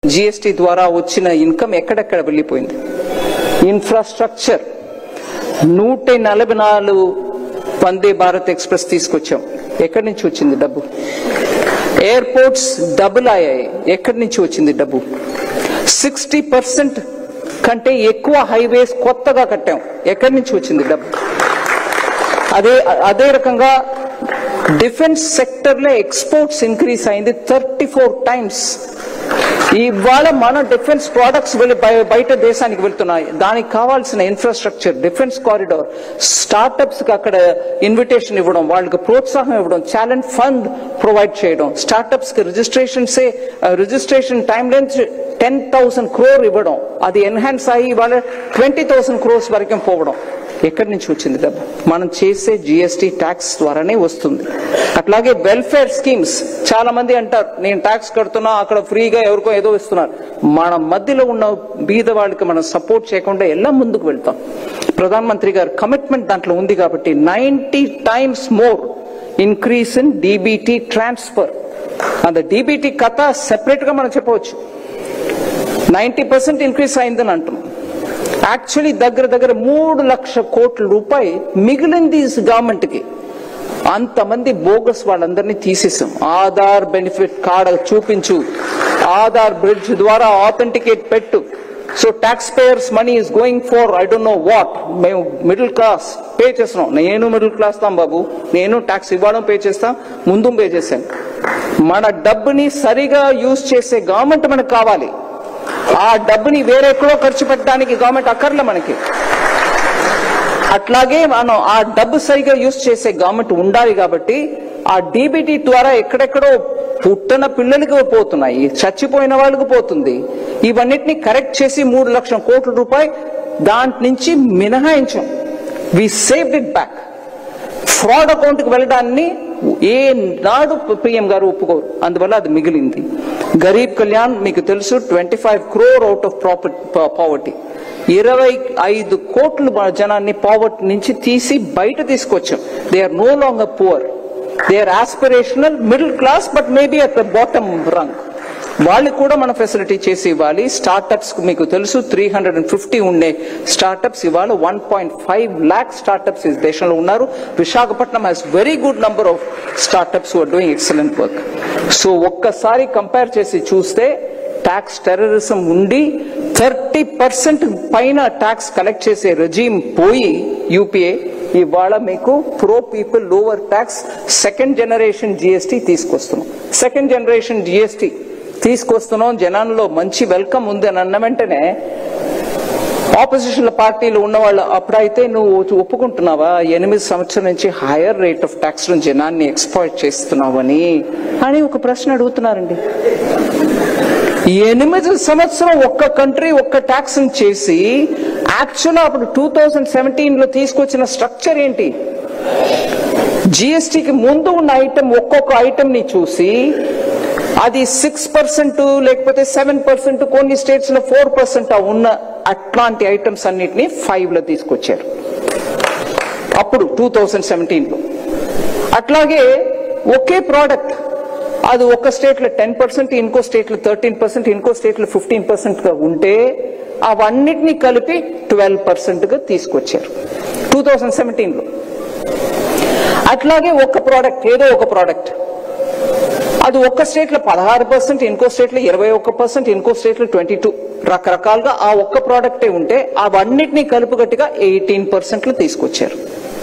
GST ద్వారా వచ్చిన income ఎక్కడెక్కడ వెళ్ళిపోయింది? ఇన్ఫ్రాస్ట్రక్చర్ 144 వందే భారత్ ఎక్స్ప్రెస్ తీసుకొచ్చాం, ఎక్కడి నుంచి వచ్చింది డబ్బు? ఎయిర్పోర్ట్స్ డబుల్ అయ్యాయి, ఎక్కడి నుంచి వచ్చింది డబ్బు? 60% కంటే ఎక్కువ హైవేస్ కొత్తగా కట్టాం, ఎక్కడి నుంచి వచ్చింది డబ్బు? అదే రకంగా డిఫెన్స్ సెక్టర్ లో ఎక్స్పోర్ట్స్ ఇంక్రీజ్ అయింది 34 టైమ్స్. ఇవాళ మన డిఫెన్స్ ప్రొడక్ట్స్ బయట దేశానికి వెళ్తున్నాయి. దానికి కావాల్సిన ఇన్ఫ్రాస్ట్రక్చర్, డిఫెన్స్ కారిడార్, స్టార్టప్స్ కి అక్కడ ఇన్విటేషన్ ఇవ్వడం, వాళ్ళకి ప్రోత్సాహం ఇవ్వడం, టాలెంట్ ఫండ్ ప్రొవైడ్ చేయడం, స్టార్టప్స్ కి రిజిస్ట్రేషన్ టైం లెంత్ 10,000 crore ఇవ్వడం, అది ఎన్హాన్స్ అయ్యి ఇవాళ 20,000 crores వరకు పోవడం. ఎక్కడి నుంచి వచ్చింది డబ్బు? మనం చేసే జిఎస్టీ ట్యాక్స్ ద్వారానే వస్తుంది. అట్లాగే వెల్ఫేర్ స్కీమ్స్, చాలా మంది అంటారు నేను ట్యాక్స్ కడుతున్నా, అక్కడ ఫ్రీగా ఎవరికో ఏదో ఇస్తున్నారు. మన మధ్యలో ఉన్న బీద వాళ్ళకి మనం సపోర్ట్ చేయకుండా ఎలా ముందుకు వెళ్తాం? ప్రధాన మంత్రి గారు కమిట్మెంట్ దాంట్లో ఉంది కాబట్టి 90 times more increase in DBT transfer. అంత డిబిటీ కథ సెపరేట్ గా మనం చెప్పవచ్చు. 90% ఇంక్రీస్ అయిందని అంటున్నాం. యాక్చువల్లీ దగ్గర 3 లక్షల కోట్ల రూపాయలు మిగిలింది గవర్నమెంట్ కి. అంతమంది బోగస్ వాళ్ళందరినీ తీసేసాం. ఆధార్ బెనిఫిట్ కార్డు చూపించు, ఆధార్ బ్రిడ్జ్ ద్వారా ఆథెంటికేట్ పెట్టు. So tax payers money is going for I don't know what. మేము మిడిల్ క్లాస్ పే చేస్తున్నాం. నేను మిడిల్ క్లాస్ తాం బాబు, నేను ట్యాక్స్ ఇవ్వడం పే చేస్తాం, ముందు పే చేశాను. మన డబ్బుని సరిగా యూజ్ చేసే గవర్నమెంట్ మనకు కావాలి. ఆ డబ్బుని వేరెక్కడో ఖర్చు పెట్టడానికి గవర్నమెంట్ అక్కర్లే మనకి. అట్లాగే మనం ఆ డబ్బు సరిగా యూజ్ చేసే గవర్నమెంట్ ఉండాలి. కాబట్టి ఆ డిబిటీ ద్వారా ఎక్కడెక్కడో పుట్టిన పిల్లలకి పోతున్నాయి, చచ్చిపోయిన వాళ్ళకి పోతుంది. ఇవన్నిటిని కరెక్ట్ చేసి 3 లక్షల కోట్ల రూపాయలు దాంట్ నుంచి మినహాయించాం. We saved it back. Fraud account కి వెళ్ళడాన్ని ఏ నాడు పిఎం గారు ఒప్పుకోరు, అందువల్ల అది మిగిలింది. గరీబ్ కళ్యాణ్ మీకు తెలుసు, 25 crore అవుట్ ఆఫ్ పావర్టీ. 25 కోట్ల జనాన్ని పావర్టీ నుంచి తీసి బయట తీసుకొచ్చాం. They are no longer poor, they are aspirational middle class, but maybe at the bottom rung. వాళ్ళకి కూడా మనం ఫెసిలిటీ చేసి ఇవ్వాలి. స్టార్టప్స్ మీకు తెలుసు, 350 ఉండే స్టార్టప్స్ ఇవాళ 1.5 lakh స్టార్టప్స్ ఈ దేశంలో ఉన్నారు. Visakhapatnam has very good number of startups who are doing excellent work. So ఒక్కసారి కంపేర్ చేసి చూస్తే ట్యాక్స్ టెర్రరిజం ఉండి 30% పైన ట్యాక్స్ కలెక్ట్ చేసే రెజీమ్ పోయి యూపీఏ ఇవాళ మీకు pro people lower tax second generation GST తీసుకొస్తున్నాం. సెకండ్ జనరేషన్ జిఎస్టీ తీసుకొస్తున్నాం. జనాల్లో మంచి వెల్కమ్ ఉంది అని అన్న వెంటనే ఆపోజిషన్ పార్టీలు ఉన్న వాళ్ళు అప్పుడైతే నువ్వు ఒప్పుకుంటున్నావా 8 సంవత్సరాల నుంచి హైయర్ రేట్ ఆఫ్ ట్యాక్స్ జనాన్ని ఎక్స్‌ప్లాయిట్ చేస్తున్నావని అని ఒక ప్రశ్న అడుగుతున్నారండి. 8 సంవత్సరం ఒక్క కంట్రీ ఒక్క ట్యాక్స్ చేసి యాక్చువల్ అప్పుడు 2017 లో తీసుకొచ్చిన స్ట్రక్చర్ ఏంటి? జిఎస్టీకి ముందు ఉన్న ఐటమ్ ఒక్కొక్క ఐటమ్ ని చూసి అది 6% లేకపోతే 7%, కొన్ని స్టేట్స్ లో 4% ఉన్న అట్లాంటి ఐటమ్స్ అన్నిటిని 5 లో తీసుకొచ్చారు అప్పుడు 2017 లో. అట్లాగే ఒకే ప్రోడక్ట్ అది ఒక స్టేట్ లో 10%, ఇంకో స్టేట్ లో 13%, ఇంకో స్టేట్ లో 15% గా ఉంటే అవన్నిటిని కలిపి 12% గా తీసుకొచ్చారు 2017 లో. అట్లాగే ఒక ప్రోడక్ట్, ఏదో ఒక ప్రోడక్ట్ అది ఒక్క స్టేట్ లో 16%, ఇంకో స్టేట్ లో 21%, ఇంకో స్టేట్ లో 22%, రకరకాలుగా ఆ ఒక్క ప్రోడక్టే ఉంటే అవన్నిటినీ కలుపుగట్టుగా 18% లో తీసుకొచ్చారు.